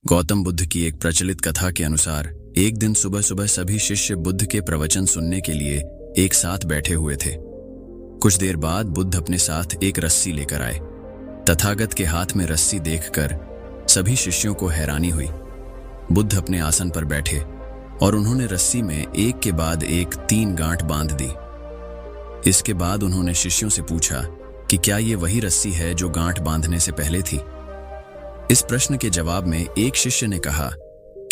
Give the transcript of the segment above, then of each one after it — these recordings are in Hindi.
गौतम बुद्ध की एक प्रचलित कथा के अनुसार एक दिन सुबह सुबह सभी शिष्य बुद्ध के प्रवचन सुनने के लिए एक साथ बैठे हुए थे। कुछ देर बाद बुद्ध अपने साथ एक रस्सी लेकर आए। तथागत के हाथ में रस्सी देखकर सभी शिष्यों को हैरानी हुई। बुद्ध अपने आसन पर बैठे और उन्होंने रस्सी में एक के बाद एक 3 गांठ बांध दी। इसके बाद उन्होंने शिष्यों से पूछा कि क्या ये वही रस्सी है जो गांठ बांधने से पहले थी। इस प्रश्न के जवाब में एक शिष्य ने कहा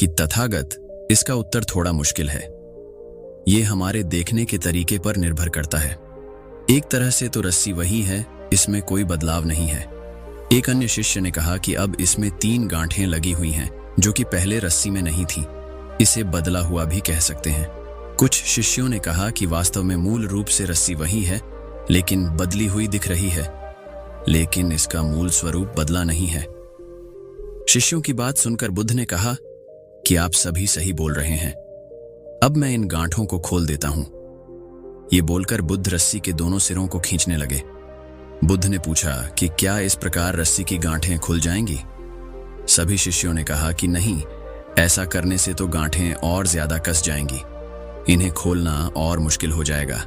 कि तथागत, इसका उत्तर थोड़ा मुश्किल है। ये हमारे देखने के तरीके पर निर्भर करता है। एक तरह से तो रस्सी वही है, इसमें कोई बदलाव नहीं है। एक अन्य शिष्य ने कहा कि अब इसमें 3 गांठें लगी हुई हैं जो कि पहले रस्सी में नहीं थी। इसे बदला हुआ भी कह सकते हैं। कुछ शिष्यों ने कहा कि वास्तव में मूल रूप से रस्सी वही है, लेकिन बदली हुई दिख रही है, लेकिन इसका मूल स्वरूप बदला नहीं है। शिष्यों की बात सुनकर बुद्ध ने कहा कि आप सभी सही बोल रहे हैं। अब मैं इन गांठों को खोल देता हूं। ये बोलकर बुद्ध रस्सी के दोनों सिरों को खींचने लगे। बुद्ध ने पूछा कि क्या इस प्रकार रस्सी की गांठें खुल जाएंगी। सभी शिष्यों ने कहा कि नहीं, ऐसा करने से तो गांठें और ज्यादा कस जाएंगी, इन्हें खोलना और मुश्किल हो जाएगा।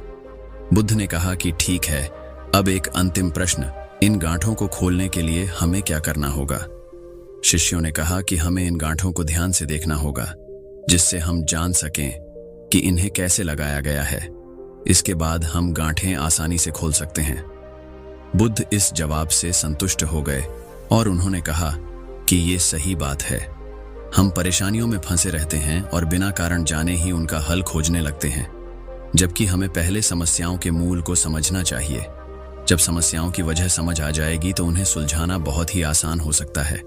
बुद्ध ने कहा कि ठीक है, अब एक अंतिम प्रश्न, इन गांठों को खोलने के लिए हमें क्या करना होगा। शिष्यों ने कहा कि हमें इन गांठों को ध्यान से देखना होगा, जिससे हम जान सकें कि इन्हें कैसे लगाया गया है। इसके बाद हम गांठें आसानी से खोल सकते हैं। बुद्ध इस जवाब से संतुष्ट हो गए और उन्होंने कहा कि ये सही बात है। हम परेशानियों में फंसे रहते हैं और बिना कारण जाने ही उनका हल खोजने लगते हैं, जबकि हमें पहले समस्याओं के मूल को समझना चाहिए। जब समस्याओं की वजह समझ आ जाएगी तो उन्हें सुलझाना बहुत ही आसान हो सकता है।